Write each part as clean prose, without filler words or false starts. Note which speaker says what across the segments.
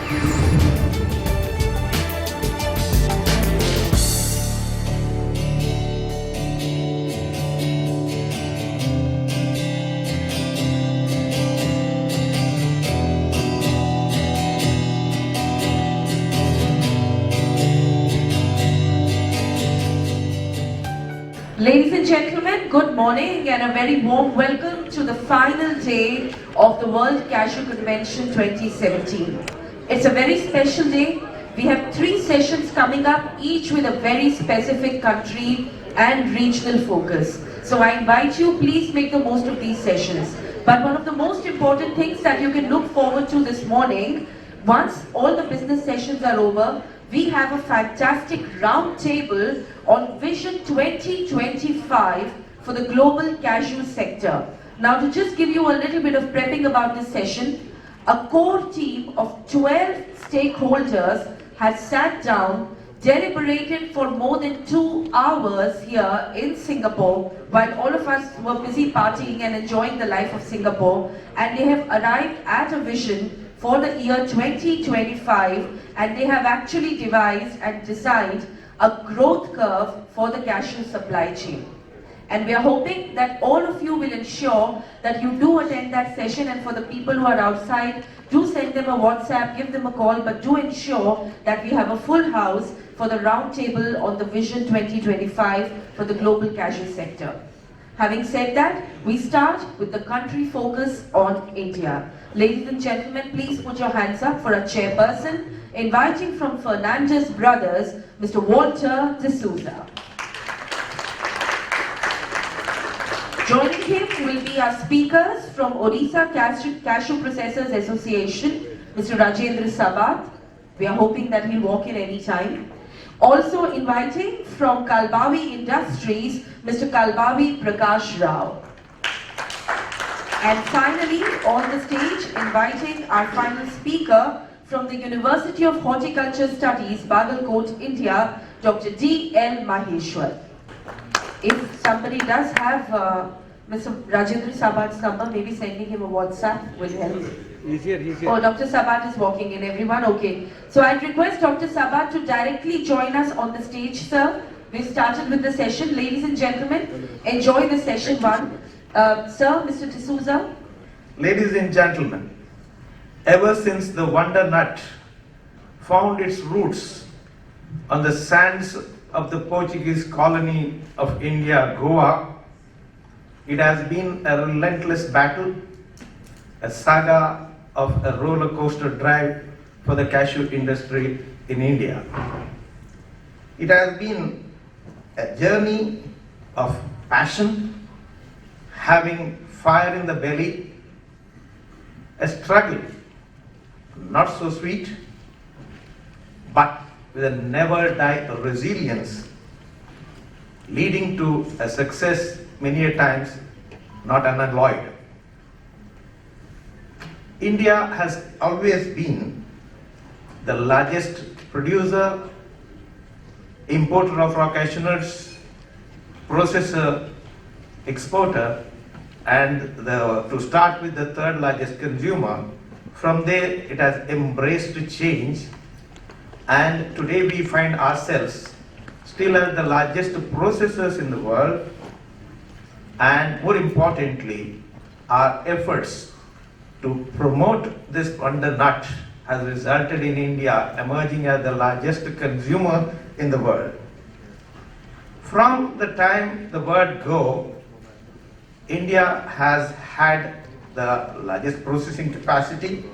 Speaker 1: Ladies and gentlemen, good morning and a very warm welcome to the final day of the World Cashew Convention 2017. It's a very special day. We have 3 sessions coming up, each with a very specific country and regional focus. So I invite you, please make the most of these sessions. But one of the most important things that you can look forward to this morning, once all the business sessions are over, we have a fantastic round table on Vision 2025 for the global cashew sector. Now, to just give you a little bit of prepping about this session, a core team of 12 stakeholders has sat down, deliberated for more than 2 hours here in Singapore, while all of us were busy partying and enjoying the life of Singapore, and they have arrived at a vision for the year 2025, and they have actually devised and designed a growth curve for the cashew supply chain. And we are hoping that all of you will ensure that you do attend that session, and for the people who are outside, do send them a WhatsApp, give them a call, but do ensure that we have a full house for the round table on the Vision 2025 for the global cashew sector. Having said that, we start with the country focus on India. Ladies and gentlemen, please put your hands up for a chairperson, inviting from Fernandez Brothers, Mr. Walter D'Souza. Joining him will be our speakers from Odisha Cashew Processors Association, Mr. Rajendra Sabat. We are hoping that he'll walk in any time. Also inviting from Kalbavi Industries, Mr. Kalbavi Prakash Rao. And finally, on the stage, inviting our final speaker from the University of Horticulture Studies, Bagalkot, India, Dr. D.L. Maheshwar. If somebody does have Mr. Rajendra Sabat's number, maybe sending him a WhatsApp will help.
Speaker 2: He's here.
Speaker 1: Oh, Dr. Sabat is walking in, everyone? Okay. So I request Dr. Sabat to directly join us on the stage, sir. We've started with the session. Ladies and gentlemen, enjoy the session 1. Sir, Mr. D'Souza.
Speaker 2: Ladies and gentlemen, ever since the wonder nut found its roots on the sands of the Portuguese colony of India, Goa, it has been a relentless battle, a saga of a roller coaster drive for the cashew industry in India. It has been a journey of passion, having fire in the belly, a struggle, not so sweet, but with a never die resilience, leading to a success many a times not unalloyed. India has always been the largest producer, importer of raw cashew nuts, processor, exporter, and to start with the 3rd largest consumer. From there it has embraced change, and today we find ourselves still as the largest processors in the world, and more importantly, our efforts to promote this wonder nut has resulted in India emerging as the largest consumer in the world. From the time the word go, India has had the largest processing capacity,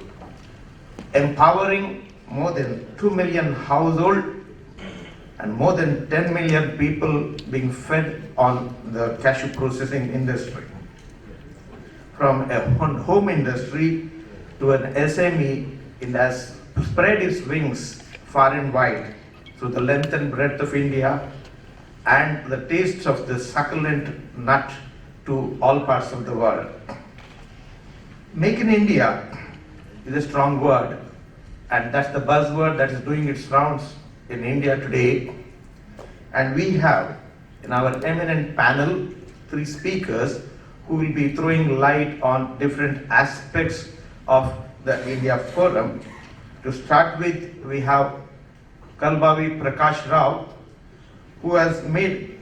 Speaker 2: empowering more than 2 million households and more than 10 million people being fed on the cashew processing industry. From a home industry to an SME, it has spread its wings far and wide through the length and breadth of India, and the taste of the succulent nut to all parts of the world. Make in India is a strong word, and that's the buzzword that is doing its rounds in India today. And we have in our eminent panel 3 speakers who will be throwing light on different aspects of the India Forum. To start with, we have Kalbavi Prakash Rao, who has taken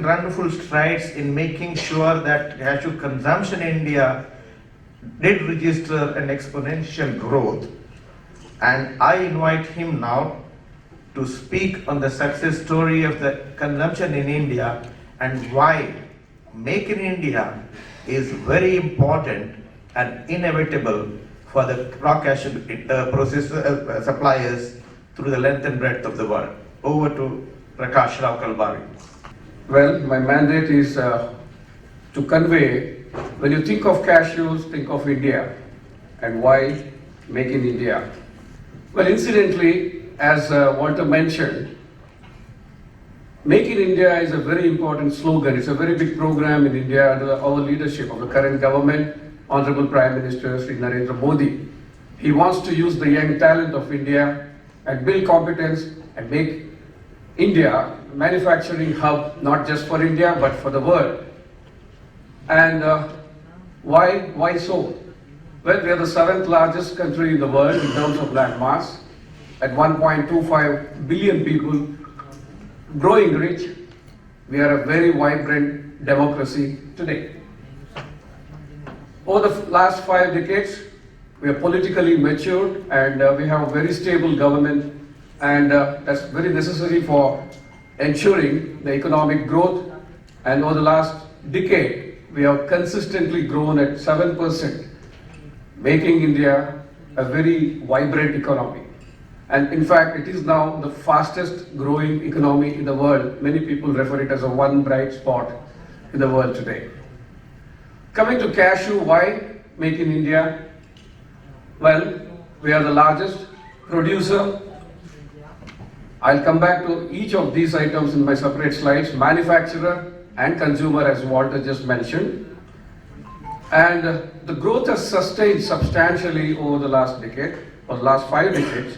Speaker 2: wonderful strides in making sure that cashew consumption in India did register an exponential growth. And I invite him now to speak on the success story of the consumption in India and why Make in India is very important and inevitable for the raw cashew suppliers through the length and breadth of the world. Over to Prakash Rao Kalbari.
Speaker 3: Well, my mandate is to convey, when you think of cashews, think of India. And why Make in India? Well, incidentally, as Walter mentioned, Make in India is a very important slogan. It's a very big program in India under our leadership of the current government, Honorable Prime Minister Sri Narendra Modi. He wants to use the young talent of India and build competence and make India a manufacturing hub, not just for India, but for the world. And why so? Well, we are the 7th largest country in the world in terms of land mass, at 1.25 billion people, growing rich. We are a very vibrant democracy today. Over the last 5 decades, we are politically matured and we have a very stable government, and that's very necessary for ensuring the economic growth. And over the last decade, we have consistently grown at 7%, making India a very vibrant economy. And in fact, it is now the fastest growing economy in the world. Many people refer it as a one bright spot in the world today. Coming to cashew, why Make in India? Well, we are the largest producer. I'll come back to each of these items in my separate slides. Manufacturer and consumer, as Walter just mentioned. And the growth has sustained substantially over the last decade, or the last 5 decades.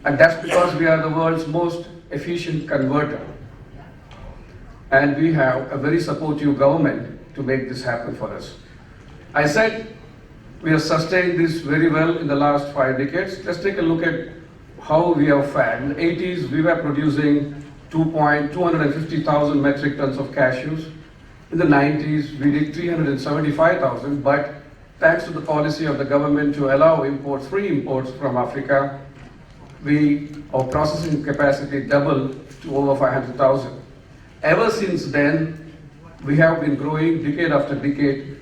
Speaker 3: And that's because we are the world's most efficient converter. And we have a very supportive government to make this happen for us. I said we have sustained this very well in the last 5 decades. Let's take a look at how we have fared. In the 80s, we were producing 250,000 metric tons of cashews. In the 90s, we did 375,000, but thanks to the policy of the government to allow imports, free imports from Africa, our processing capacity doubled to over 500,000. Ever since then, we have been growing decade after decade,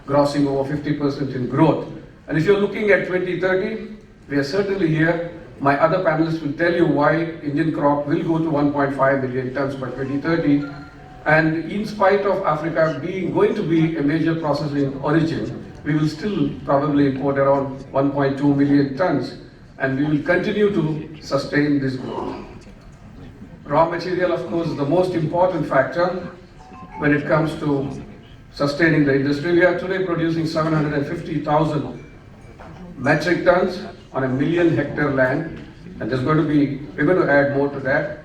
Speaker 3: grossing over 50% in growth. And if you're looking at 2030, we are certainly here. My other panelists will tell you why Indian crop will go to 1.5 million tons by 2030. And in spite of Africa going to be a major processing origin, we will still probably import around 1.2 million tons. And we will continue to sustain this growth. Raw material, of course, is the most important factor when it comes to sustaining the industry. We are today producing 750,000 metric tons on a 1 million hectare land, and we're going to add more to that.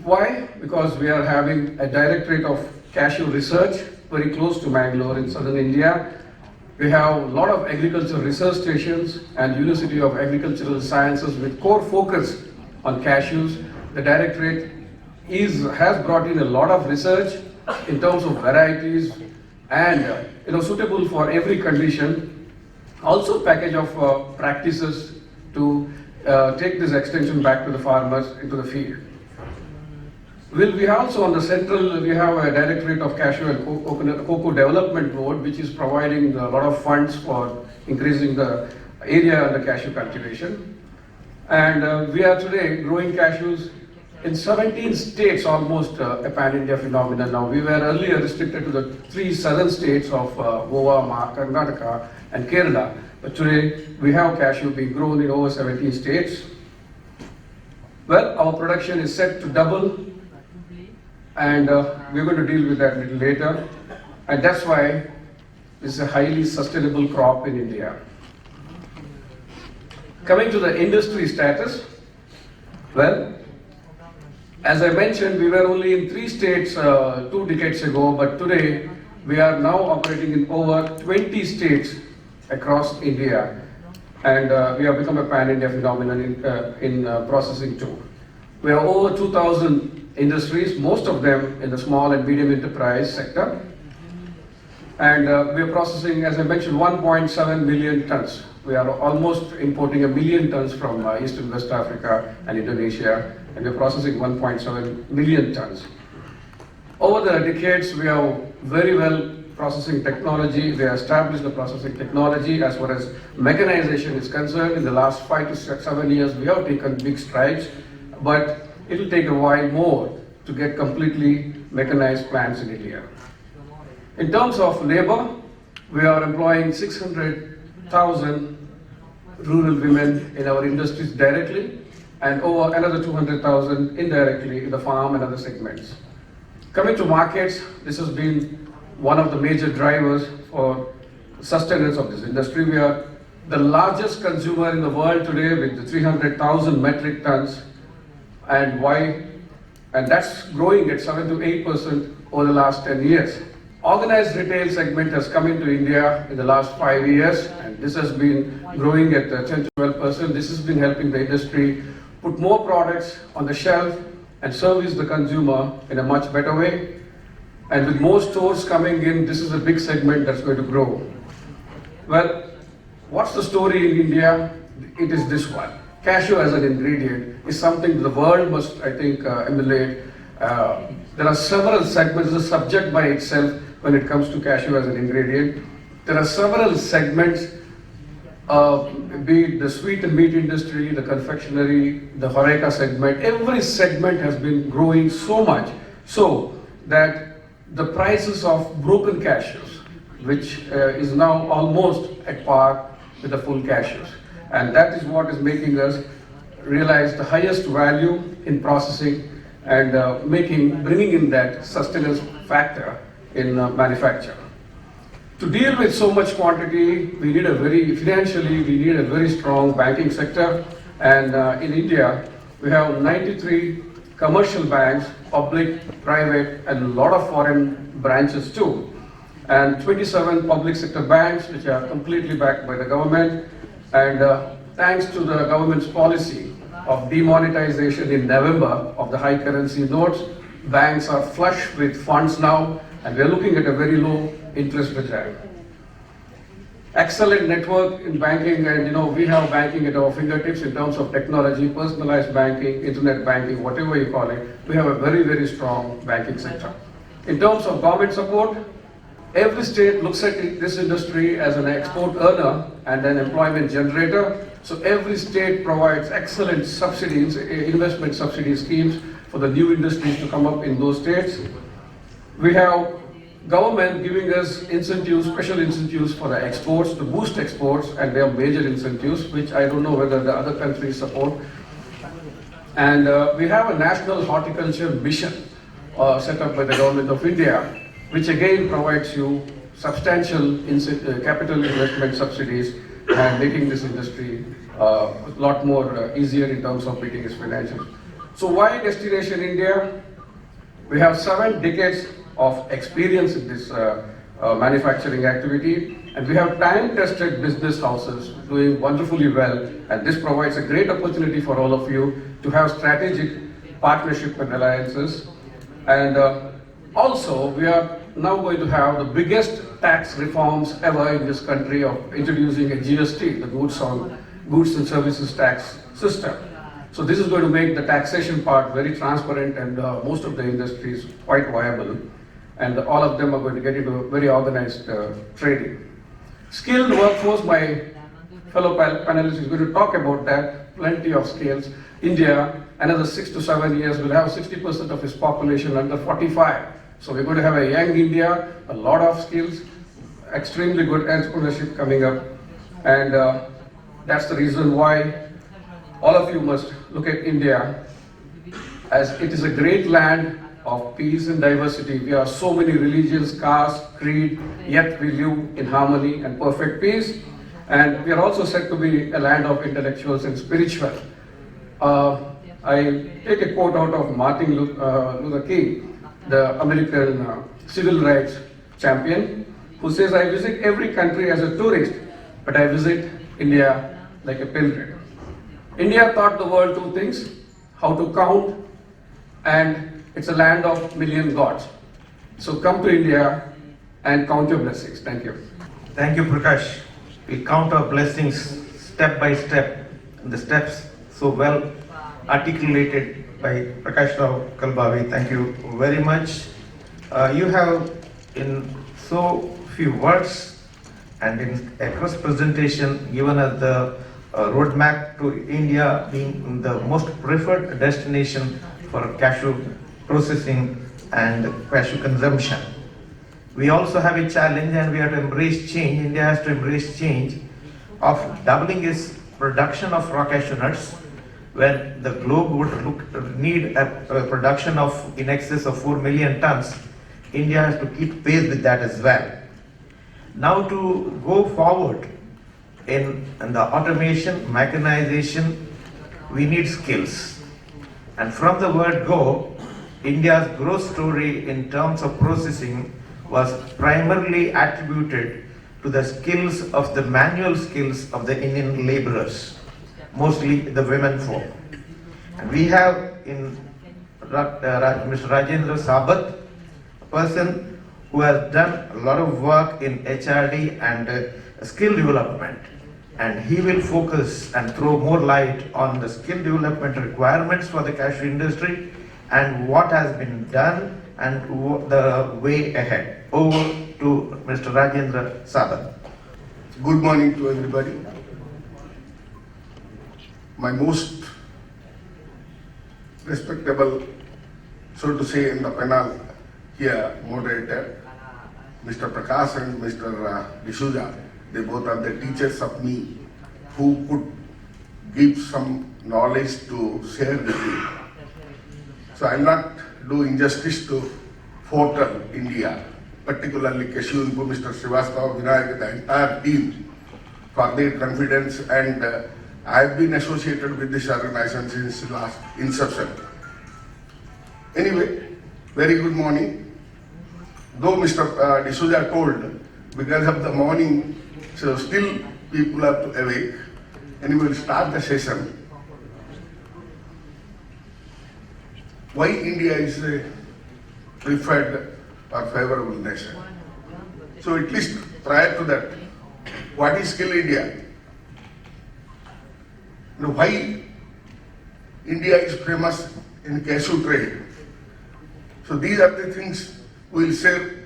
Speaker 3: Why? Because we are having a directorate of cashew research very close to Mangalore in southern India. We have a lot of agricultural research stations and University of Agricultural Sciences with core focus on cashews. The directorate has brought in a lot of research in terms of varieties and suitable for every condition. Also package of practices to take this extension back to the farmers into the field. We also on the central, we have a directorate of cashew and cocoa development board, which is providing a lot of funds for increasing the area under cashew cultivation. And we are today growing cashews in 17 states, almost a pan-India phenomenon now. We were earlier restricted to the 3 southern states of Goa, Karnataka and Kerala. But today we have cashew being grown in over 17 states. Well, our production is set to double, and we're going to deal with that a little later. And that's why it's a highly sustainable crop in India. Coming to the industry status, well, as I mentioned, we were only in 3 states 2 decades ago, but today we are now operating in over 20 states across India. and we have become a pan-India phenomenon in processing too. We have over 2,000 industries, most of them in the small and medium enterprise sector. And we are processing, as I mentioned, 1.7 million tons. We are almost importing 1 million tons from East and West Africa and Indonesia, and we are processing 1.7 million tons. Over the decades, we have very well processing technology. We have established the processing technology as far as mechanization is concerned. In the last 5 to 7 years, we have taken big strides, but it will take a while more to get completely mechanized plants in India. In terms of labor, we are employing 600,000 rural women in our industries directly, and over another 200,000 indirectly in the farm and other segments. Coming to markets, this has been one of the major drivers for sustenance of this industry. We are the largest consumer in the world today with 300,000 metric tons, and why? And that's growing at 7 to 8% over the last 10 years. Organized retail segment has come into India in the last 5 years, and this has been growing at 10 to 12%. This has been helping the industry put more products on the shelf and service the consumer in a much better way. And with more stores coming in, this is a big segment that's going to grow. Well, what's the story in India? It is this one. Cashew as an ingredient is something the world must, I think, emulate. There are several segments, it's a subject by itself when it comes to cashew as an ingredient. There are several segments, be it the sweet and meat industry, the confectionery, the horeca segment. Every segment has been growing so much so that the prices of broken cashews, which is now almost at par with the full cashews. And that is what is making us realize the highest value in processing and bringing in that sustenance factor in manufacture. To deal with so much quantity, we need financially, we need a very strong banking sector. And in India, we have 93 commercial banks, public, private, and a lot of foreign branches too. And 27 public sector banks, which are completely backed by the government. And thanks to the government's policy of demonetization in November of the high currency notes, banks are flush with funds now, and we are looking at a very low interest regime. Excellent network in banking, and we have banking at our fingertips in terms of technology, personalized banking, internet banking, whatever you call it. We have a very, very strong banking sector. In terms of government support, every state looks at this industry as an export earner and an employment generator. So every state provides excellent subsidies, investment subsidy schemes for the new industries to come up in those states. We have government giving us incentives, special incentives for the exports, to boost exports, and they have major incentives, which I don't know whether the other countries support. And we have a national horticulture mission set up by the government of India, which again provides you substantial capital investment subsidies and making this industry a lot more easier in terms of meeting its financials. So why Destination India? We have 7 decades of experience in this manufacturing activity, and we have time-tested business houses doing wonderfully well, and this provides a great opportunity for all of you to have strategic partnership and alliances. And also, we are now going to have the biggest tax reforms ever in this country of introducing a GST, the Goods and Services Tax system. So this is going to make the taxation part very transparent, and most of the industries quite viable. And all of them are going to get into very organized trading. Skilled workforce, my fellow panelist is going to talk about that, plenty of skills. India, another 6 to 7 years, will have 60% of its population under 45. So we're going to have a young India, a lot of skills, extremely good entrepreneurship coming up. And that's the reason why all of you must look at India as it is a great land of peace and diversity. We have so many religions, castes, creed, yet we live in harmony and perfect peace. And we are also said to be a land of intellectuals and spiritual. I take a quote out of Martin Luther King, the American civil rights champion, who says, "I visit every country as a tourist, but I visit India like a pilgrim. India taught the world two things: how to count, and it's a land of million gods. So come to India and count your blessings. Thank you.
Speaker 2: Thank you, Prakash. We count our blessings step by step, the steps so well articulated by Prakash Rao Kalbavi. Thank you very much. You have, in so few words and in a crisp presentation, given us the roadmap to India being the most preferred destination for cashew processing and cashew consumption. We also have a challenge, and we have to embrace change. India has to embrace change of doubling its production of raw cashew nuts, when the globe would need a production of in excess of 4 million tons. India has to keep pace with that as well. Now to go forward in the automation, mechanization, we need skills. And from the word go, India's growth story in terms of processing was primarily attributed to the skills of the manual skills of the Indian laborers, mostly the women folk. And we have in Mr. Rajendra Sabat, a person who has done a lot of work in HRD and skill development. And he will focus and throw more light on the skill development requirements for the cashew industry and what has been done and the way ahead. Over to Mr. Rajendra Sabat.
Speaker 4: Good morning to everybody. My most respectable, so to say, in the panel here, moderator, Mr. Prakash and Mr. D'Souza, they both are the teachers of me who could give some knowledge to share with you. So I will not do injustice to Portal India, particularly Cashew Inpu, Mr. Srivastava, Vinayak, the entire team for their confidence, and I have been associated with this organization since last inception. Anyway, very good morning. Though Mr. D'Souza told, because of the morning, so still people are awake. Anyway, we'll start the session. Why India is a preferred or favorable nation? So at least prior to that, what is Skill India? Now, why India is famous in cashew trade? So these are the things we will share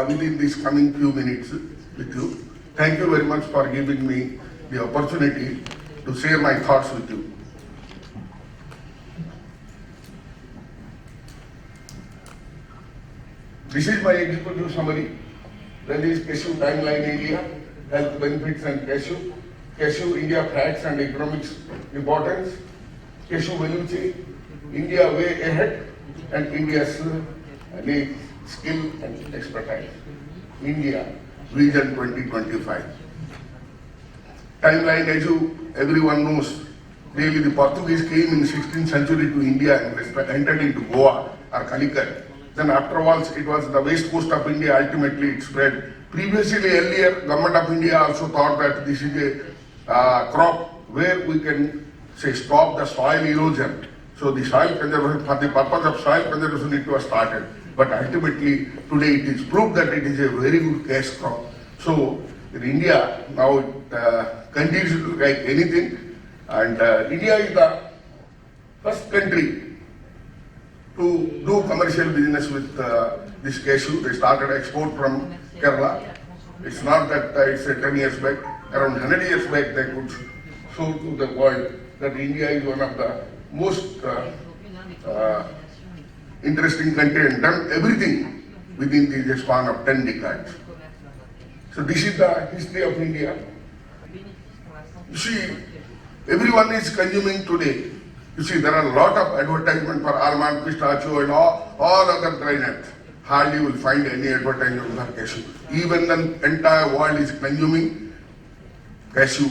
Speaker 4: within these coming few minutes with you. Thank you very much for giving me the opportunity to share my thoughts with you. This is my executive summary. That is cashew timeline India, health benefits and cashew, cashew India facts and economics importance, cashew value chain, India way ahead, and India's need, skill and expertise. India Vision 2025. Timeline, as you everyone knows, really the Portuguese came in 16th century to India and entered into Goa or Calicut. Then afterwards, it was the west coast of India, ultimately it spread. Previously, earlier, government of India also thought that this is a crop where we can say stop the soil erosion. So the soil conservation, for the purpose of soil conservation, it was started. But ultimately, today it is proved that it is a very good cash crop. So in India, now it continues to look like anything. And India is the first country to do commercial business with this cashew. They started export from Kerala. It's not that it's 10 years back. Around 100 years back, they could show to the world that India is one of the most interesting country and done everything within the span of 10 decades. So this is the history of India. You see, everyone is consuming today. You see, there are a lot of advertisement for almond, pistachio and all other dry nuts. Hardly you will find any advertisement for cashew. Even the entire world is consuming cashew.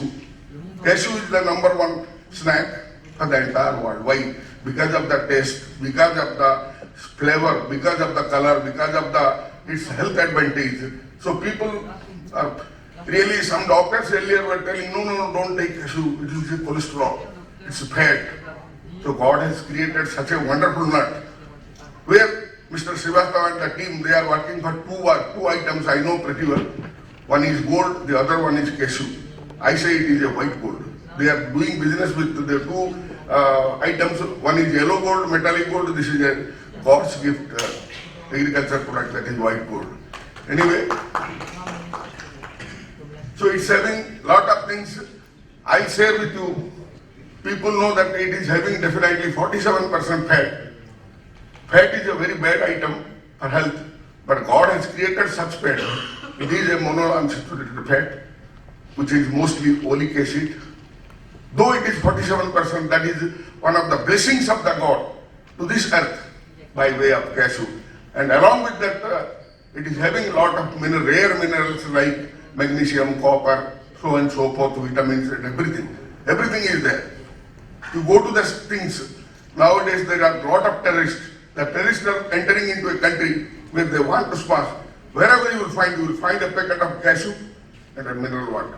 Speaker 4: Cashew is the number one snack for the entire world. Why? Because of the taste, because of the flavor, because of the color, because of its health advantage. So people are Really, some doctors earlier were telling, no, don't take cashew, it is cholesterol, it's fat. So God has created such a wonderful nut, where Mr. Srivastava and the team, they are working for two items I know pretty well. One is gold, the other one is cashew. I say it is a white gold. They are doing business with the two items. One is yellow gold, metallic gold. This is a God's gift agriculture product, that is white gold. Anyway, so it's having lot of things. I'll share with you. People know that it is having definitely 47% fat. Fat is a very bad item for health, but God has created such fat. It is a monounsaturated fat, which is mostly oleic acid. Though it is 47%, that is one of the blessings of the God to this earth by way of cashew. And along with that, it is having a lot of rare minerals like magnesium, copper, so and so forth, vitamins and everything. Everything is there. You go to the things, nowadays there are a lot of terrorists. The terrorists are entering into a country where they want to smash. Wherever you will find a packet of cashew and a mineral water.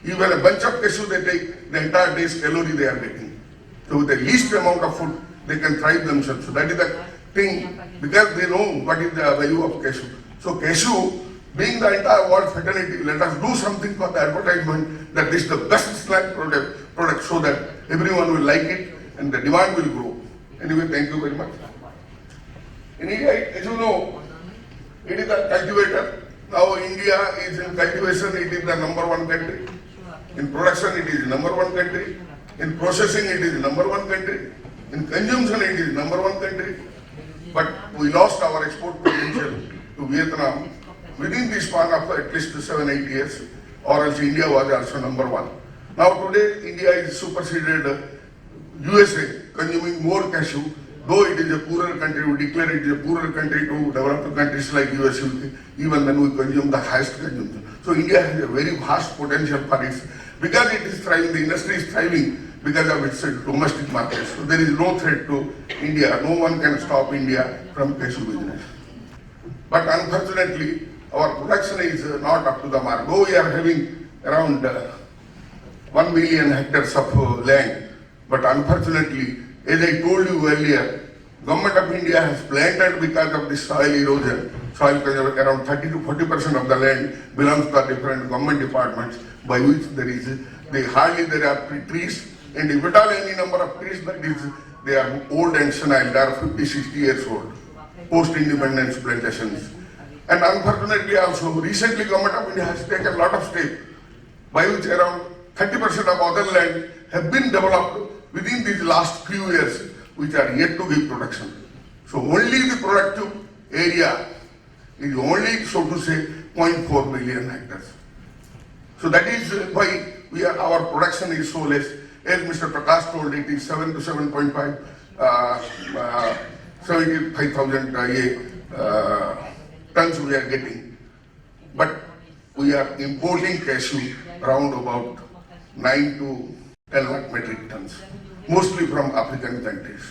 Speaker 4: Even a bunch of cashew they take, the entire day's calorie they are getting. So with the least amount of food, they can thrive themselves. So that is the thing, because they know what is the value of cashew. So cashew, being the entire world fraternity, let us do something for the advertisement that this is the best snack product so that everyone will like it and the demand will grow. Anyway, thank you very much. In India, as you know, it is a cultivator. Now India is in cultivation, it is the number one country. In production, it is number one country. In processing, it is number one country. In consumption, it is number one country. But we lost our export potential to Vietnam within the span of at least 7-8 years, or else India was also number one. Now today, India is superseded USA, consuming more cashew. Though it is a poorer country, we declare it is a poorer country to developed countries like US, even when we consume the highest consumption. So India has a very vast potential for it. Because it is thriving, the industry is thriving because of its domestic market. So there is no threat to India. No one can stop India from cashew business. But unfortunately, our production is not up to the mark. Though we are having around 1 million hectares of land, but unfortunately, as I told you earlier, Government of India has planted because of this soil erosion. Soil around 30 to 40% of the land belongs to the different government departments, by which hardly there are trees, and if at all any number of trees, that is, they are old and senile, they are 50, 60 years old, post-independence plantations. And unfortunately also, recently Government of India has taken a lot of steps, by which around 30% of other land have been developed within these last few years, which are yet to give production. So only the productive area is only, so to say, 0.4 million hectares. So that is why our production is so less. As Mr. Prakash told, it is 7 to 7.5, 75,000 tons we are getting. But we are importing cashew around about 9 to 10 lakh metric tons, mostly from African countries.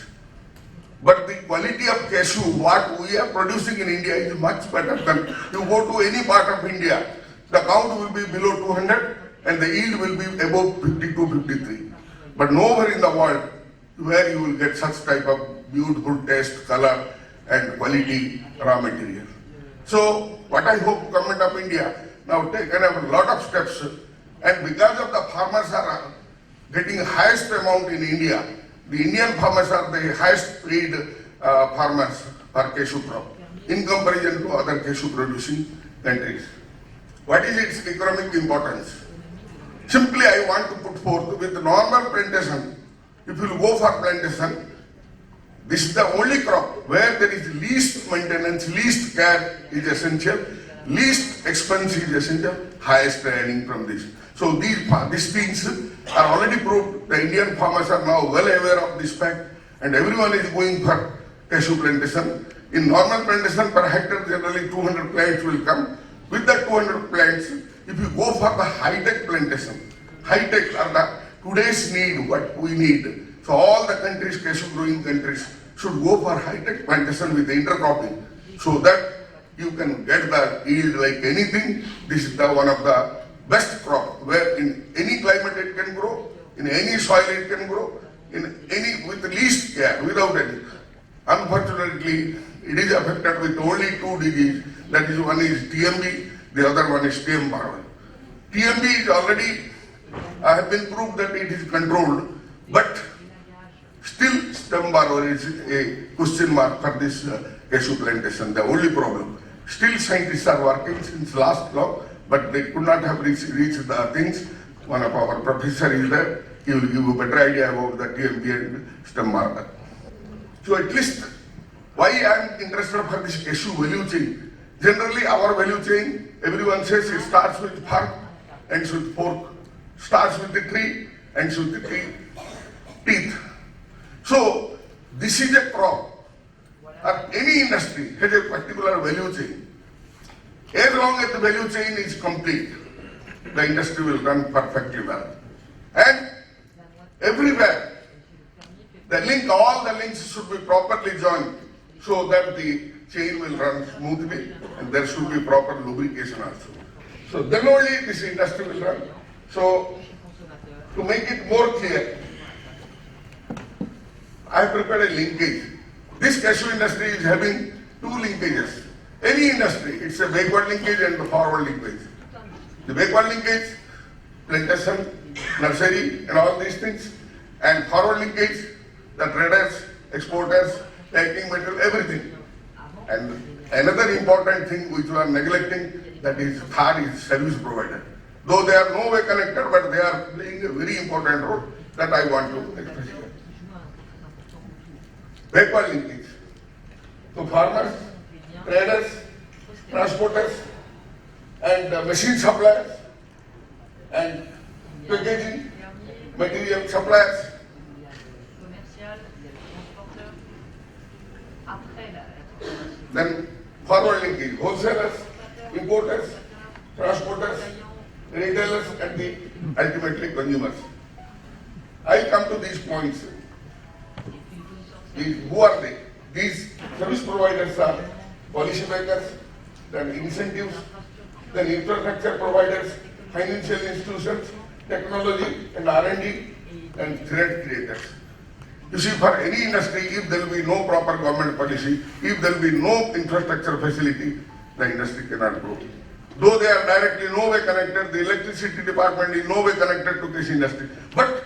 Speaker 4: But the quality of cashew, what we are producing in India is much better than you go to any part of India, the count will be below 200 and the yield will be above 52, 53. But nowhere in the world where you will get such type of beautiful taste, color and quality raw material. So what I hope Government of India now taken a lot of steps, and because of the farmers are getting highest amount in India, the Indian farmers are the highest paid farmers for cashew crop in comparison to other cashew producing countries. What is its economic importance? Simply I want to put forth with normal plantation, if you go for plantation, this is the only crop where there is least maintenance, least care is essential, least expense is essential, highest earning from this. So these things are already proved. The Indian farmers are now well aware of this fact, and everyone is going for cashew plantation. In normal plantation per hectare, generally 200 plants will come. With the 200 plants, if you go for the high-tech plantation, high-tech are the today's need, what we need. So all the countries, cashew growing countries, should go for high-tech plantation with intercropping, so that you can get the yield like anything. This is one of the best crop, where in any climate it can grow, in any soil it can grow, in any, with the least care, without any. Unfortunately, it is affected with only two diseases. That is, one is TMB, the other one is stem borer. TMB is already, have been proved that it is controlled, but still stem borer is a question mark for this cashew plantation, the only problem. Still scientists are working since last long, but they could not have reached the things. One of our professor is there, he will give you a better idea about the TMB and stem borer. So at least, why I am interested for this cashew value chain? Generally our value chain, everyone says it starts with fork, ends with fork, starts with the tree, ends with the tree, teeth. So this is a crop, or any industry has a particular value chain. As long as the value chain is complete, the industry will run perfectly well. And everywhere, the link, all the links should be properly joined so that the chain will run smoothly and there should be proper lubrication also. So then only this industry will run. So to make it more clear, I have prepared a linkage. This cashew industry is having two linkages. Any industry, it's a backward linkage and the forward linkage. The backward linkage, plantation, nursery and all these things, and forward linkage, the traders, exporters, packing material, everything. And another important thing which we are neglecting, that is third is service provider. Though they are no way connected, but they are playing a very important role that I want to express here. Backward linkage. So farmers, traders, transporters, and machine suppliers, and packaging, material suppliers. Then forward linkage, wholesalers, importers, transporters, retailers, and the ultimately consumers. I come to these points. Who are they? These service providers are policy makers, then incentives, then infrastructure providers, financial institutions, technology and R&D, and threat creators. You see, for any industry, if there will be no proper government policy, if there will be no infrastructure facility, the industry cannot grow. Though they are directly no way connected, the electricity department is no way connected to this industry. But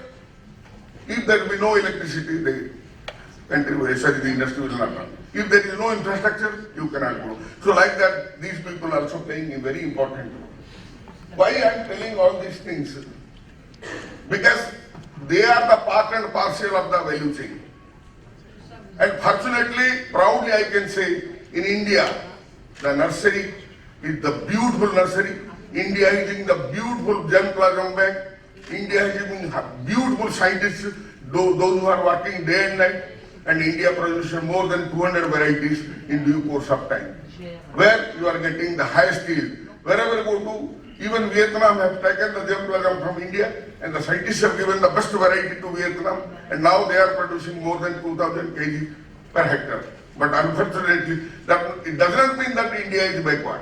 Speaker 4: if there will be no electricity, the country will, the industry will not run. If there is no infrastructure, you cannot grow. So like that, these people are also playing a very important role. Why I am telling all these things? Because they are the part and parcel of the value chain. And fortunately, proudly I can say, in India, the nursery is the beautiful nursery. India is in the beautiful germplasm bank. India is in beautiful scientists, those who are working day and night. And India produces more than 200 varieties in due course of time. Where you are getting the highest yield. Wherever you go to, even Vietnam have taken the germplasm from India, and the scientists have given the best variety to Vietnam, and now they are producing more than 2,000 kg per hectare. But unfortunately, it does not mean that India is backward.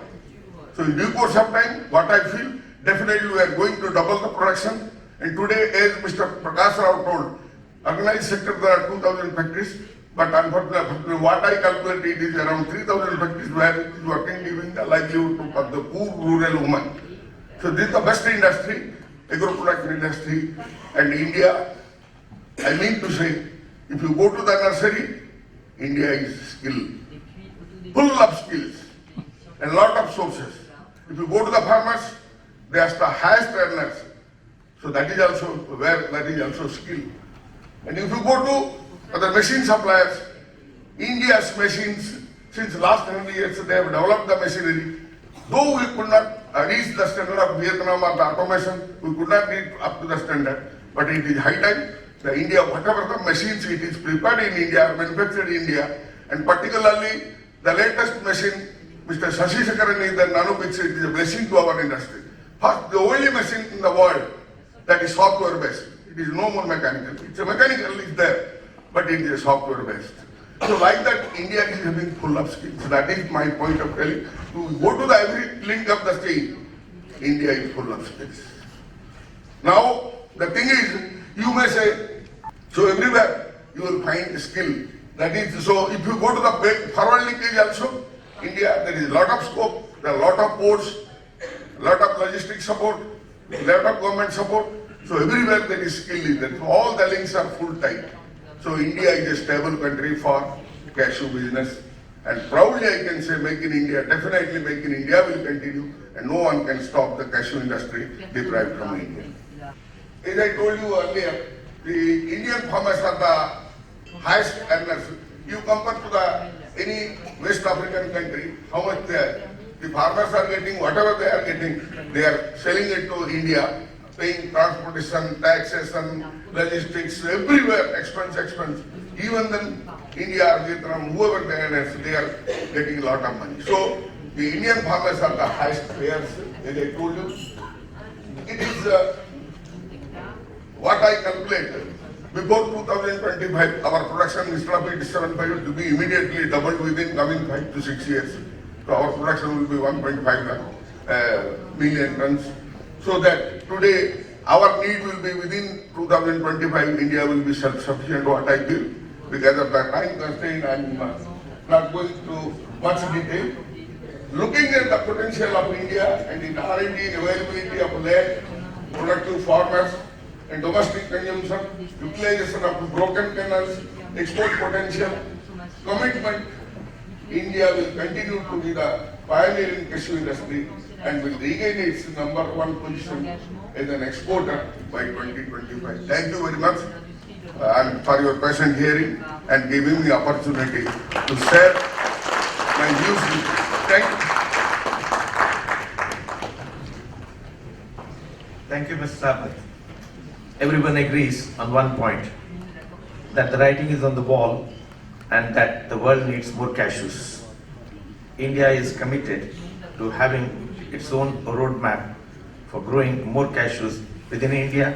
Speaker 4: So in due course of time, what I feel, definitely we are going to double the production. And today, as Mr. Prakash Rao told, organized sector there are 2,000 factories, but unfortunately what I calculate it is around 3,000 factories where it is working, giving the livelihood of the poor rural woman. So this is the best industry, agro-product industry, and India, I mean to say, if you go to the nursery, India is skilled, full of skills, and lot of sources. If you go to the farmers, they are the highest earners. So that is also where that is also skill. And if you go to the machine suppliers, India's machines, since last 100 years, they have developed the machinery. Though we could not reach the standard of Vietnam or the automation, we could not reach up to the standard. But it is high time. The India, whatever the machines it is prepared in India, manufactured in India, and particularly the latest machine, Mr. Shashi Sekaran is the nanopix, it is a blessing to our industry. First, the only machine in the world that is software based. It is no more mechanical. It's a mechanical is there, but it is software based. So like that, India is having full of skills. That is my point of telling. To go to the every link of the chain, India is full of space. Now, the thing is, you may say, so everywhere you will find skill. That is, so if you go to the forward linkage also, India, there is a lot of scope, there are a lot of ports, a lot of logistics support, a lot of government support. So everywhere there is skill in there. So all the links are full tight. So India is a stable country for cashew business. And proudly I can say Make in India, definitely Make in India will continue and no one can stop the cashew industry deprived from India. As I told you earlier, the Indian farmers are the highest earners. You compare to any West African country, how much the farmers are getting, whatever they are getting, they are selling it to India, paying transportation, taxation, logistics, everywhere, expense. Even then, India or Vietnam, whoever they are getting a lot of money. So, the Indian farmers are the highest payers, as I told you. It is what I calculate. Before 2025, our production instead of 87.5 to be immediately doubled within coming 5 to 6 years. So our production will be 1.5 million tons. So that today our need will be within 2025, India will be self-sufficient, what I feel. Because of the time constraint, I am not going to much detail. Looking at the potential of India and in R&D, availability of land, productive farmers, and domestic consumption, utilization of broken canals, export potential, commitment, India will continue to be the pioneer in cashew industry and will regain its #1 position as an exporter by 2025. Thank you very much and for your patient hearing and giving me opportunity to share my views with you. Thank you.
Speaker 2: Thank you, Mr. Sabath. Everyone agrees on one point, that the writing is on the wall and that the world needs more cashews. India is committed to having its own roadmap for growing more cashews within India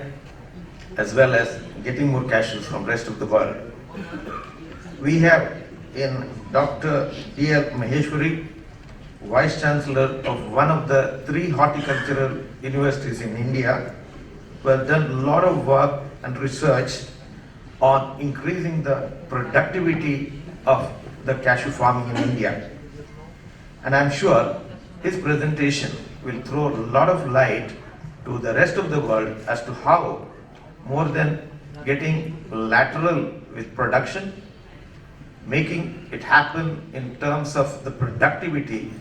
Speaker 2: as well as getting more cashews from rest of the world. We have in Dr. D.L. Maheshwari, Vice Chancellor of one of the 3 horticultural universities in India, who has done a lot of work and research on increasing the productivity of the cashew farming in India. And I'm sure his presentation will throw a lot of light to the rest of the world as to how, more than getting lateral with production, making it happen in terms of the productivity,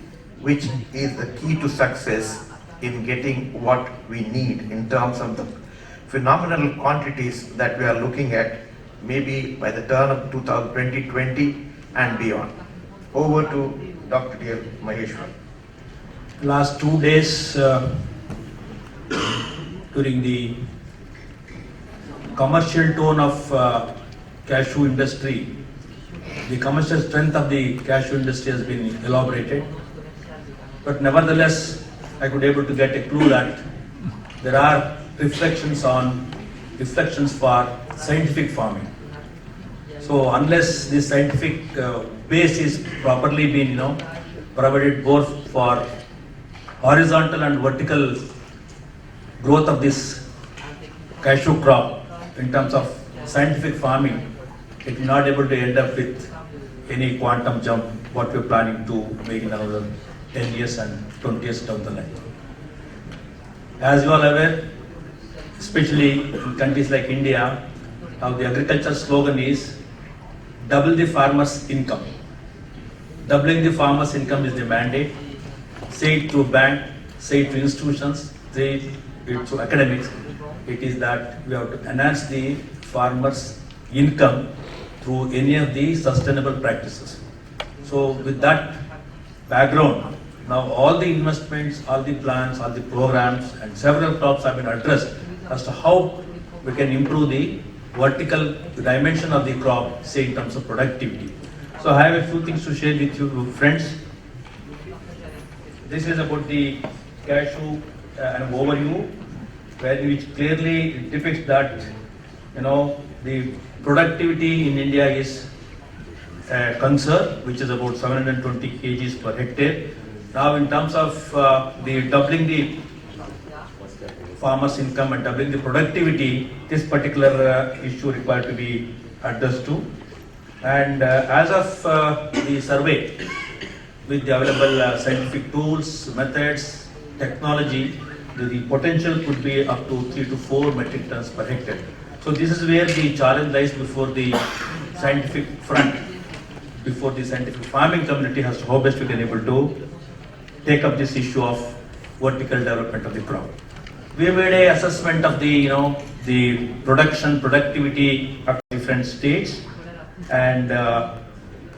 Speaker 2: which is the key to success in getting what we need in terms of the phenomenal quantities that we are looking at, maybe by the turn of 2020 and beyond. Over to Dr. D.L. Maheshwar.
Speaker 5: Last 2 days during the commercial tone of cashew industry, the commercial strength of the cashew industry has been elaborated. But nevertheless, I could able to get a clue that there are reflections for scientific farming. So unless the scientific base is properly been provided both for horizontal and vertical growth of this cashew crop in terms of scientific farming, it will not able to end up with any quantum jump what we are planning to make in another 10 years and 20 years down the line. As you are aware, especially in countries like India, now the agriculture slogan is double the farmer's income. Doubling the farmer's income is the mandate. Say it through bank, say it to institutions, say it to academics. It is that we have to enhance the farmer's income through any of the sustainable practices. So with that background, now all the investments, all the plans, all the programs and several crops have been addressed as to how we can improve the vertical dimension of the crop, say in terms of productivity. So I have a few things to share with you friends. This is about the cashew an overview which clearly depicts that the productivity in India is a concern, which is about 720 kgs per hectare. Now in terms of the doubling the farmers' income and doubling the productivity, this particular issue required to be addressed to. And as of the survey, with the available scientific tools, methods, technology, the potential could be up to 3 to 4 metric tons per hectare. So this is where the challenge lies before the scientific front, before the scientific farming community has to how best we can able to take up this issue of vertical development of the crop. We made a assessment of the the productivity of different states, and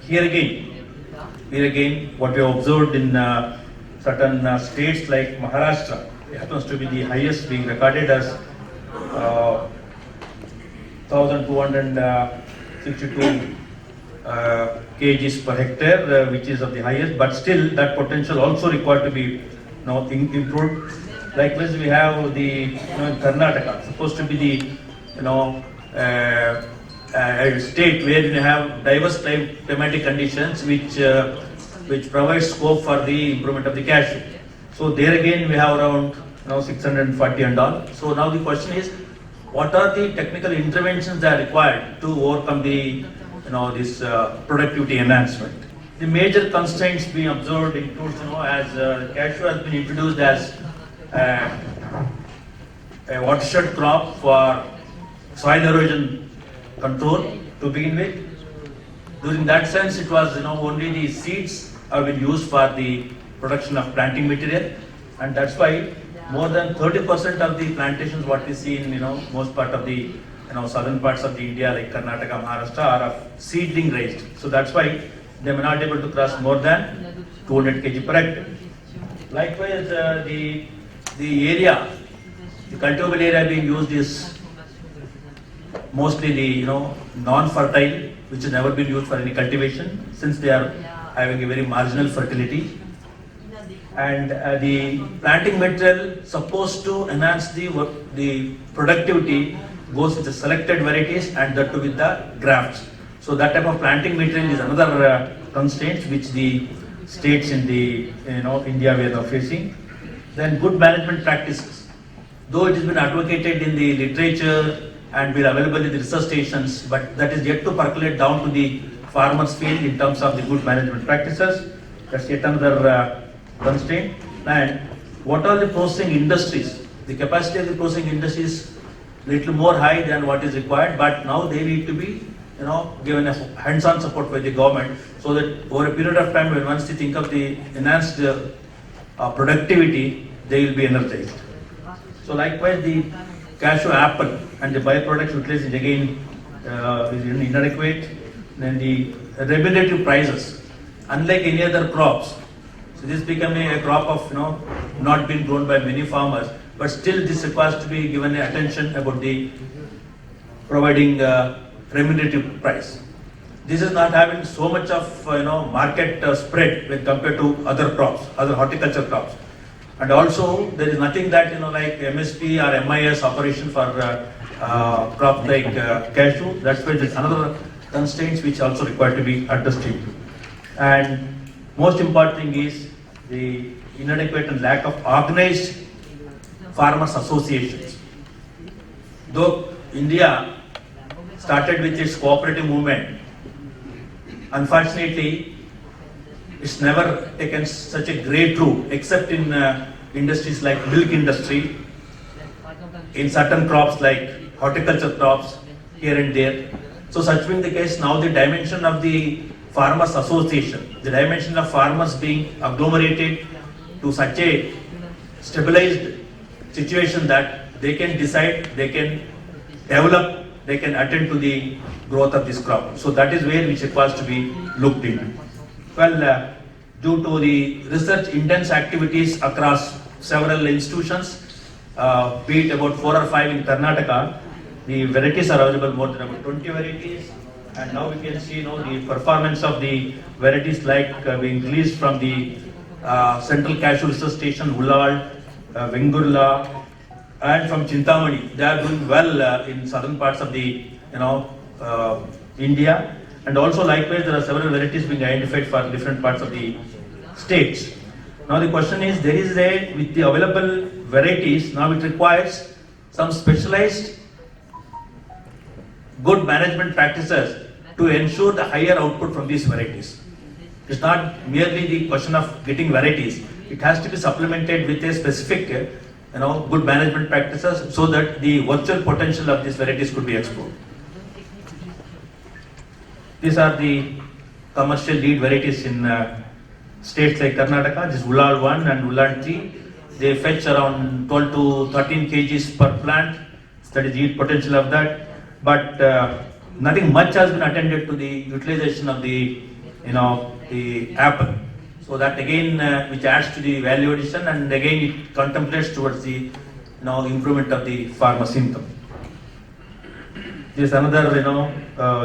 Speaker 5: here again what we have observed in certain states like Maharashtra, it happens to be the highest, being recorded as 1,262 kgs per hectare, which is of the highest, but still that potential also required to be improved. Likewise, we have the Karnataka, supposed to be the a state where you have diverse climatic conditions which provides scope for the improvement of the cashew. So there again we have around 640 and all. So now the question is, what are the technical interventions that are required to overcome the this productivity enhancement? The major constraints being observed includes as cashew has been introduced as a watershed crop for soil erosion control to begin with. During that sense, it was only the seeds have been used for the production of planting material, and that's why more than 30% of the plantations what we see in most part of the southern parts of the India like Karnataka, Maharashtra are of seedling raised. So that's why they may not able to cross more than 200 kg per hectare. Likewise, the area, the cultivable area being used is mostly the non-fertile, which has never been used for any cultivation, since they are having a very marginal fertility. And the planting material supposed to enhance the productivity goes with the selected varieties, and that too with the grafts. So that type of planting material is another constraint which the states in the India we are now facing. Then good management practices, though it has been advocated in the literature and will available in the research stations, but that is yet to percolate down to the farmers' field in terms of the good management practices. That's yet another constraint. And what are the processing industries? The capacity of the processing industries little more high than what is required, but now they need to be given a hands-on support by the government, so that over a period of time, when once they think of the enhanced productivity, they will be energized. So likewise, the cashew apple and the byproducts utilized again is inadequate. Then the remunerative prices, unlike any other crops, so this become a crop of not been grown by many farmers, but still this requires to be given attention about the providing remunerative price. This is not having so much of market spread when compared to other crops, other horticulture crops. And also there is nothing that like MSP or MIS operation for crops like cashew. That's why there's another constraints which also required to be addressed to. And most important thing is the inadequate and lack of organized farmers associations. Though India started with its cooperative movement, unfortunately it's never taken such a great root except in industries like milk industry, in certain crops like horticulture crops here and there. So such being the case, now the dimension of the farmers association, the dimension of farmers being agglomerated to such a stabilized situation that they can decide, they can develop, they can attend to the growth of this crop. So that is where which requires to be looked into. Well, due to the research intense activities across several institutions, be it about 4 or 5 in Karnataka, the varieties are available, more than about 20 varieties. And now we can see the performance of the varieties like being released from the Central Cashew Research Station, Ullal, Vengurla, and from Chintamani. They are doing well in southern parts of the India. And also likewise there are several varieties being identified for different parts of the states. Now the question is, there is with the available varieties, now it requires some specialized good management practices to ensure the higher output from these varieties. It's not merely the question of getting varieties. It has to be supplemented with a specific, good management practices so that the virtual potential of these varieties could be explored. These are the commercial lead varieties in states like Karnataka. This is Ullal 1 and Ullal 3. They fetch around 12 to 13 kgs per plant. That is the yield potential of that. But nothing much has been attended to the utilization of the apple. So that again, which adds to the value addition, and again it contemplates towards the improvement of the farmer's income. This is another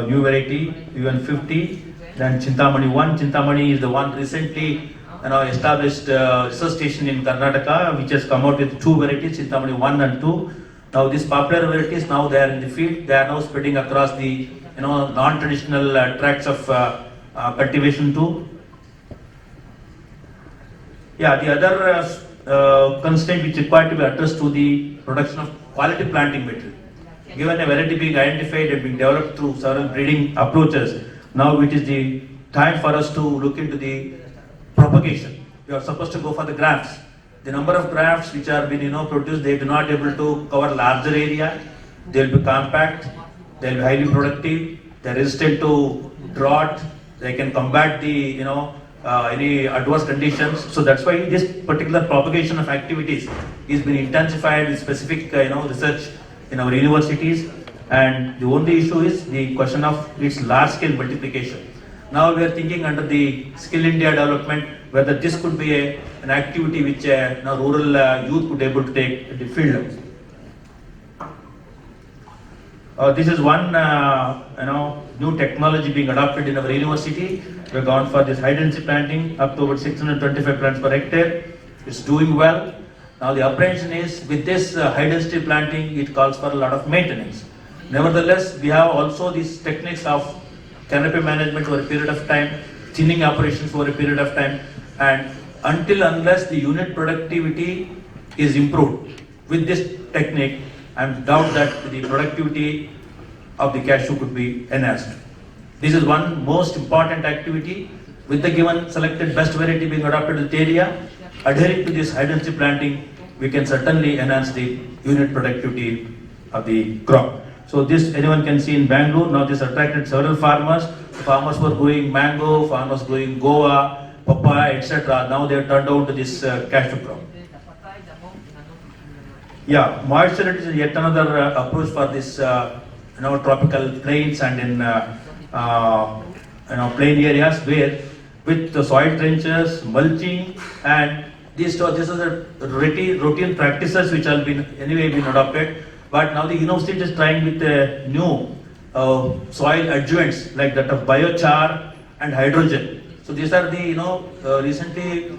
Speaker 5: new variety, UN50. Then Chintamani 1. Chintamani is the one recently established research station in Karnataka, which has come out with two varieties, Chintamani 1 and 2. Now these popular varieties, now they are in the field. They are now spreading across the non-traditional tracts of cultivation too. Yeah, the other constraint which required to be addressed to the production of quality planting material. Given a variety being identified and being developed through several breeding approaches, now it is the time for us to look into the propagation. We are supposed to go for the grafts. The number of grafts which are being produced, they do not able to cover larger area. They will be compact. They will be highly productive. They are resistant to drought. They can combat the any adverse conditions. So that's why this particular propagation of activities is being intensified with specific research in our universities. And the only issue is the question of its large-scale multiplication. Now we are thinking under the Skill India development whether this could be an activity which rural youth could able to take at the field. This is one new technology being adopted in our university. We have gone for this high density planting up to about 625 plants per hectare. It's doing well. Now the apprehension is with this high density planting, it calls for a lot of maintenance. Nevertheless, we have also these techniques of canopy management over a period of time, thinning operations over a period of time, and unless the unit productivity is improved with this technique, I doubt that the productivity of the cashew could be enhanced. This is one most important activity. With the given selected best variety being adopted in the area, adhering to this high density planting, we can certainly enhance the unit productivity of the crop. So this anyone can see in Bangalore. Now this attracted several farmers. Farmers were growing mango, farmers growing guava, papaya, etc. Now they have turned out to this cashew crop. Yeah, moisture is yet another approach for this tropical plains and in plain areas where with the soil trenches, mulching, and this is the routine practices which have been adopted. But now the university is trying with new soil adjuvants like that of biochar and hydrogen. So these are the recently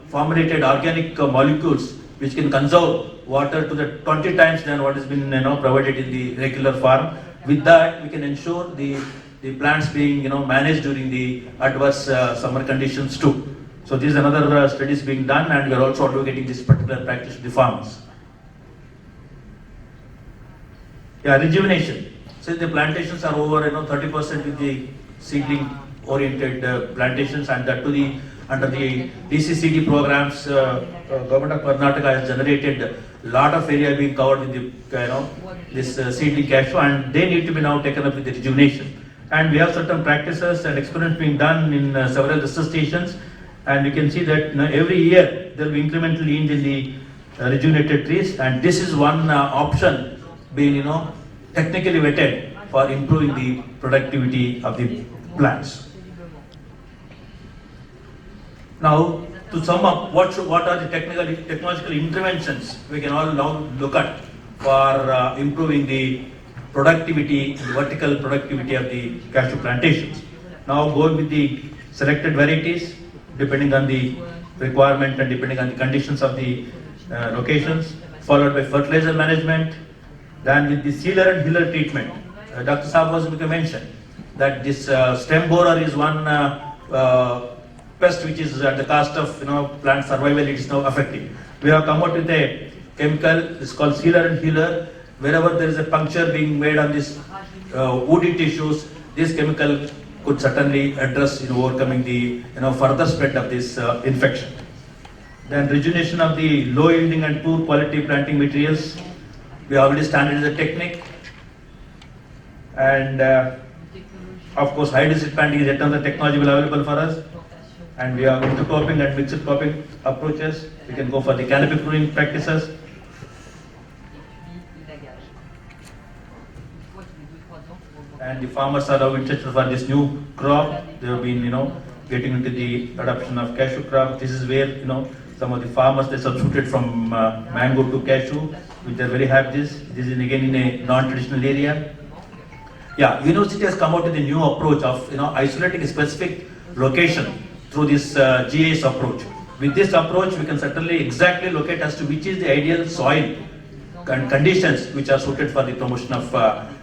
Speaker 5: formulated organic molecules which can conserve water to the 20 times than what has been provided in the regular farm. With that, we can ensure the plants being managed during the adverse summer conditions too. So this is another studies being done, and we are also advocating this particular practice to the farmers. Yeah, rejuvenation. Since the plantations are over 30% with the seedling oriented plantations, and that to the under the DCCD programs, government of Karnataka has generated a lot of area being covered with the this seedling cashew, and they need to be now taken up with the rejuvenation. And we have certain practices and experiments being done in several research stations, and you can see that every year there will be incremental yield in the rejuvenated trees, and this is one option being technically vetted for improving the productivity of the plants. Now, to sum up, what are the technological interventions we can all now look at for improving the productivity, the vertical productivity of the cashew plantations? Now, going with the selected varieties, depending on the requirement and depending on the conditions of the locations, followed by fertilizer management, then with the sealer and healer treatment. Dr. Saab was mentioned that this stem borer is one pest which is at the cost of plant survival, it is now affecting. We have come out with a chemical, it's called sealer and healer. Wherever there is a puncture being made on this woody tissues, this chemical could certainly address overcoming the further spread of this infection. Then rejuvenation of the low yielding and poor quality planting materials. We already standardized the technique. And of course, high density planting is yet another technology available for us. And we have intercropping and mixed cropping approaches. We can go for the canopy pruning practices. And the farmers are now interested for this new crop. They have been, getting into the adoption of cashew crop. This is where, some of the farmers, they substituted from mango to cashew, which they are very happy. This is again in a non-traditional area. Yeah, university has come out with a new approach of, isolating a specific location through this GIS approach. With this approach, we can certainly exactly locate as to which is the ideal soil and conditions which are suited for the promotion of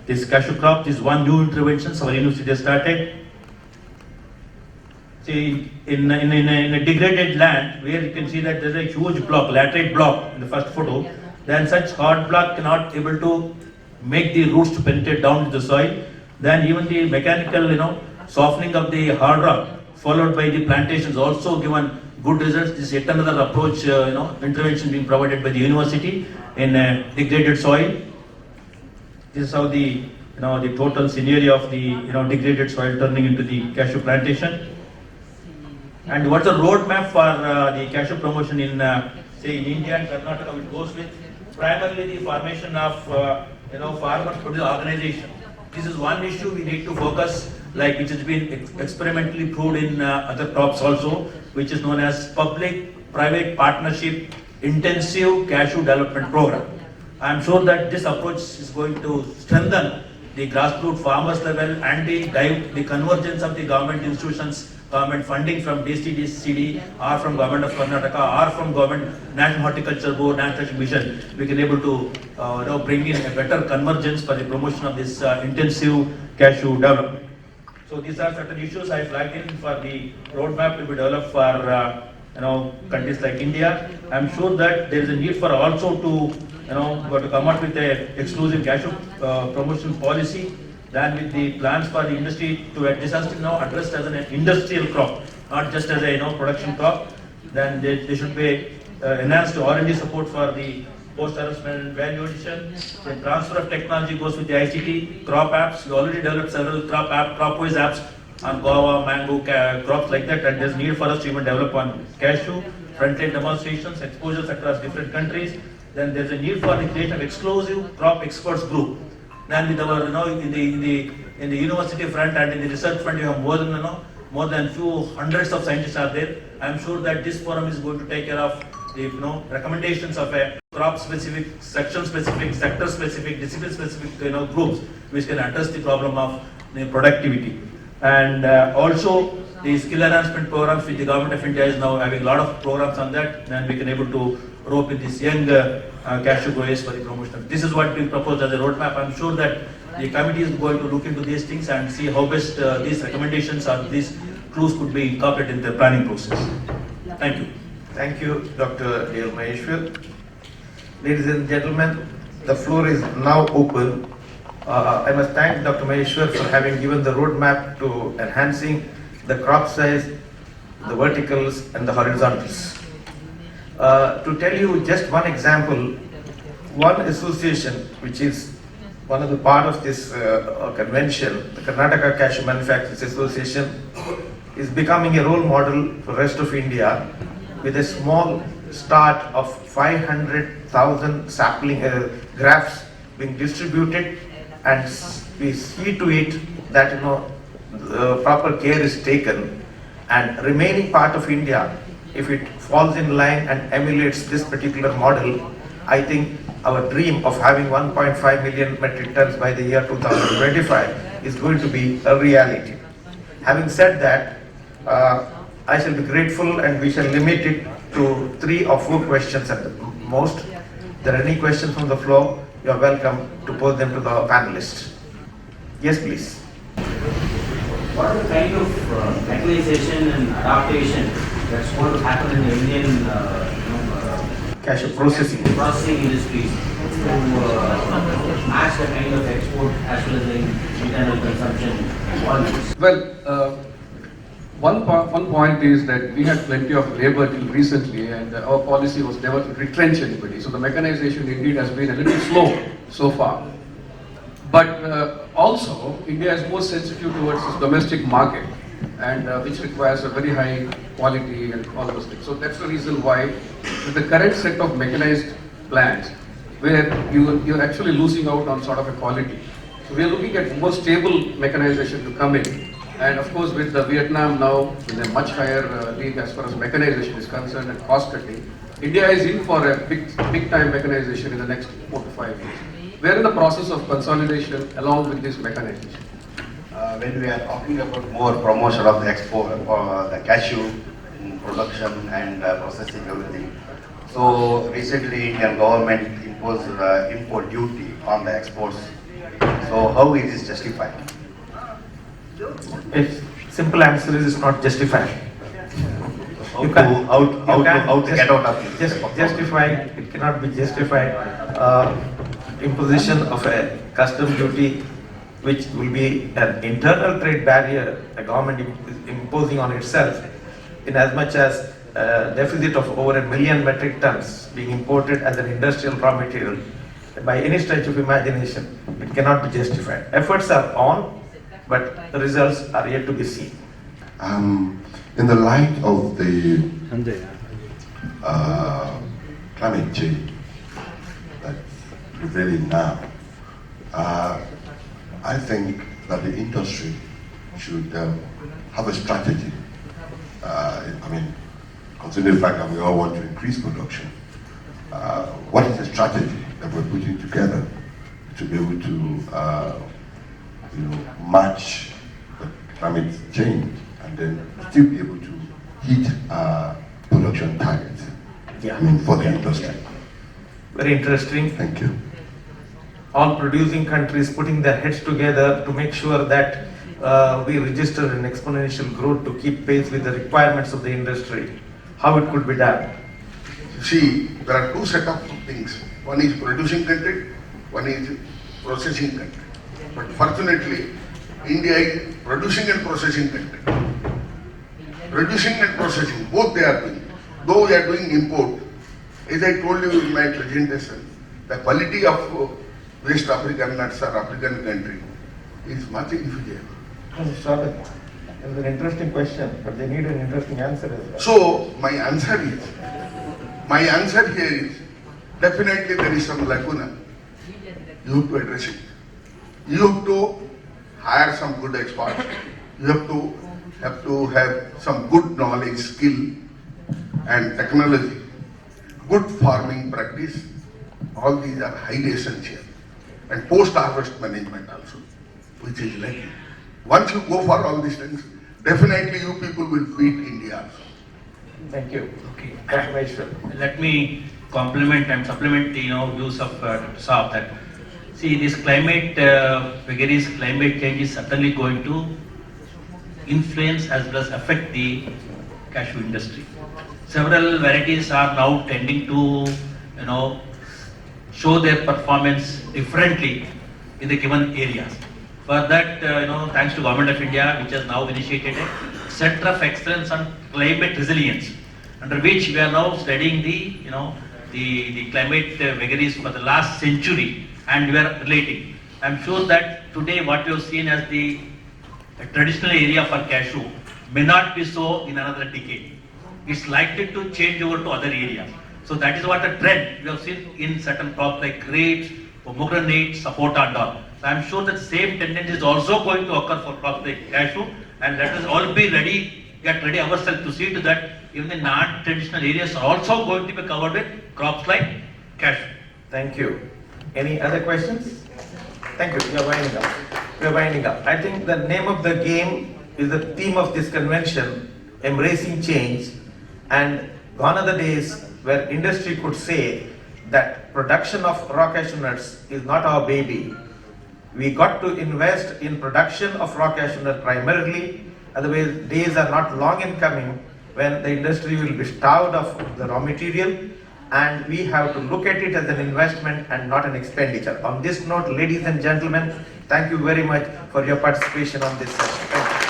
Speaker 5: this cashew crop. This is one new intervention our university has started. See, in a degraded land where you can see that there is a huge block, laterite block in the first photo, then such hard block cannot able to make the roots to penetrate down to the soil. Then even the mechanical, softening of the hard rock followed by the plantations also given good results. This is yet another approach, intervention being provided by the university in degraded soil. This is how the the total scenario of the degraded soil turning into the cashew plantation. And what's the roadmap for the cashew promotion in say in India and Karnataka? It goes with primarily the formation of farmers producer organization. This is one issue we need to focus, like which has been experimentally proved in other crops also, which is known as public-private partnership intensive cashew development program. I am sure that this approach is going to strengthen the grassroots farmers level and the convergence of the government institutions, government funding from DCD or from government of Karnataka or from government National Horticulture Board, National Mission. We can able to bring in a better convergence for the promotion of this intensive cashew development. So these are certain issues I flagged in for the roadmap to be developed for countries like India. I am sure that there is a need for also to come up with a exclusive cashew promotion policy. Then with the plans for the industry to this has to be now addressed as an industrial crop, not just as a production crop. Then they should be enhanced R&D support for the post-harvest and value addition. The transfer of technology goes with the ICT, crop apps. We already developed several crop-wise apps on guava, mango, crops like that, and there's need for us to even develop on cashew, front-end demonstrations, exposures across different countries. Then there's a need for the creation of exclusive crop experts group. Then with our, in the university front and in the research front, you have more than few hundreds of scientists are there. I'm sure that this forum is going to take care of the recommendations of a crop-specific, section-specific, sector-specific, discipline-specific groups, which can address the problem of productivity. And also the skill enhancement programs which the government of India is now having a lot of programs on that, and we can able to rope in this young cashew growers for the promotion. This is what we proposed as a roadmap. I'm sure that the committee is going to look into these things and see how best these recommendations or these clues could be incorporated in the planning process. Thank you.
Speaker 2: Thank you, Dr. D. L. Maheshwar. Ladies and gentlemen, the floor is now open. I must thank Dr. Maheshwar for having given the roadmap to enhancing the crop size, the verticals and the horizontals. To tell you just one example, one association which is one of the part of this convention, the Karnataka Cashew Manufacturers Association, is becoming a role model for the rest of India with a small start of 500,000 sapling grafts being distributed, and we see to it that proper care is taken, and remaining part of India, if it falls in line and emulates this particular model, I think our dream of having 1.5 million metric tons by the year 2025 is going to be a reality. Having said that, I shall be grateful and we shall limit it to 3 or 4 questions at the most. If there are any questions from the floor, you are welcome to pose them to the panelists. Yes, please.
Speaker 6: What are the kind of mechanization and adaptation that's going to happen in the Indian
Speaker 2: cashew processing.
Speaker 6: processing industries to match the kind of export as well as the internal consumption volumes?
Speaker 3: Well, one point is that we had plenty of labor till recently, and our policy was never to retrench anybody. So the mechanization indeed has been a little slow so far. But also, India is more sensitive towards its domestic market, and which requires a very high quality and all those things. So that's the reason why, with the current set of mechanized plants, where you're actually losing out on sort of a quality. So we are looking at more stable mechanization to come in. And of course, with the Vietnam now in a much higher league as far as mechanization is concerned and cost cutting, India is in for a big time mechanization in the next 4 to 5 years. We are in the process of consolidation along with this mechanization.
Speaker 7: When we are talking about more promotion of the export, the cashew production and processing everything. So recently Indian government imposed import duty on the exports. So how it is justified?
Speaker 2: Its simple answer is it's not justified.
Speaker 7: How
Speaker 2: You
Speaker 7: to,
Speaker 2: can't-
Speaker 7: how to,
Speaker 2: you
Speaker 7: how to,
Speaker 2: can't
Speaker 7: how to get out of this?
Speaker 2: Justified, it cannot be justified. Imposition of a custom duty which will be an internal trade barrier the government is imposing on itself, in as much as a deficit of over 1 million metric tons being imported as an industrial raw material by any stretch of imagination, it cannot be justified. Efforts are on, but the results are yet to be seen.
Speaker 8: In the light of the climate change that's prevailing now, I think that the industry should have a strategy. Considering the fact that we all want to increase production, what is the strategy that we're putting together to be able to match the climate change and then still be able to hit production targets? For the industry.
Speaker 2: Very interesting.
Speaker 8: Thank you.
Speaker 2: All producing countries putting their heads together to make sure that we register an exponential growth to keep pace with the requirements of the industry. How it could be done?
Speaker 4: See, there are two set of things. One is producing country, one is processing country. But fortunately, India is producing and processing country. Producing and processing, both they are doing. Though we are doing import, as I told you in my presentation, the quality of West African nuts or African country is much inferior.
Speaker 2: It's an interesting question, but they need an interesting answer as well.
Speaker 4: So my answer here is, definitely there is some lacuna. You have to address it. You have to hire some good experts. You have to have some good knowledge, skill, and technology. Good farming practice. All these are highly essential. And post-harvest management also, which is lacking. Once you go for all these things, definitely you people will beat India also.
Speaker 2: Thank you.
Speaker 6: Okay.
Speaker 2: Dr. Vaishwar.
Speaker 6: Let me complement and supplement views of Saab that see this climate vagaries, climate change is certainly going to influence as well as affect the cashew industry. Several varieties are now tending to show their performance differently in the given areas. For that, thanks to Government of India, which has now initiated a Center of Excellence on Climate Resilience, under which we are now studying the climate vagaries for the last century, and we are relating. I'm sure that today what you have seen as the traditional area for cashew may not be so in another decade. It's likely to change over to other areas. So that is what a trend we have seen in certain crops like grapes, pomegranate, sapota and all. So I'm sure that same tendency is also going to occur for crops like cashew, and let us all be ready, get ready ourselves to see to that even the non-traditional areas are also going to be covered with crops like cashew.
Speaker 2: Thank you. Any other questions? Thank you. We are winding up. I think the name of the game is the theme of this convention, embracing change, and gone are the days where industry could say that production of raw cashew nuts is not our baby. We got to invest in production of raw cashew nut primarily, otherwise days are not long in coming when the industry will be starved of the raw material and we have to look at it as an investment and not an expenditure. On this note, ladies and gentlemen, thank you very much for your participation on this session. Thank you.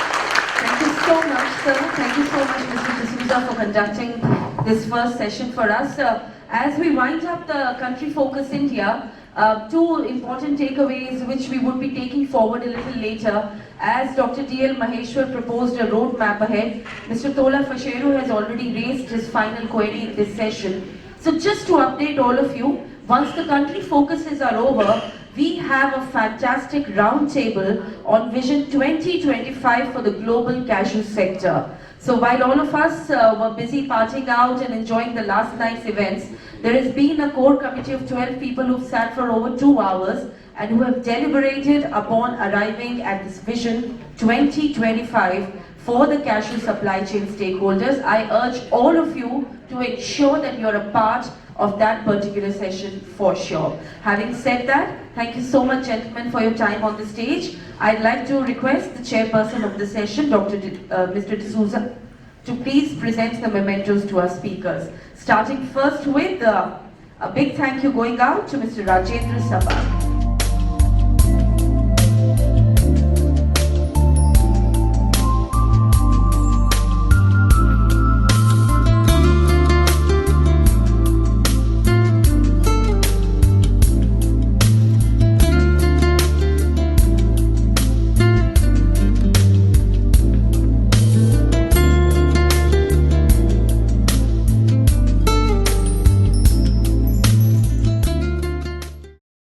Speaker 1: Thank you so much, sir. Thank you so much, Mr. D'Souza, for conducting this first session for us. As we wind up the Country Focus India, two important takeaways which we would be taking forward a little later. As Dr. D.L. Maheshwar proposed a roadmap ahead, Mr. Tola Fasheru has already raised his final query in this session. So just to update all of you, once the country focuses are over, we have a fantastic roundtable on Vision 2025 for the global cashew sector. So while all of us were busy partying out and enjoying the last night's events, there has been a core committee of 12 people who've sat for over 2 hours and who have deliberated upon arriving at this Vision 2025 for the cashew supply chain stakeholders. I urge all of you to ensure that you're a part of that particular session for sure. Having said that, thank you so much, gentlemen, for your time on the stage. I'd like to request the chairperson of the session, Mr. D'Souza, to please present the mementos to our speakers. Starting first with a big thank you going out to Mr. Rajendra Sabha.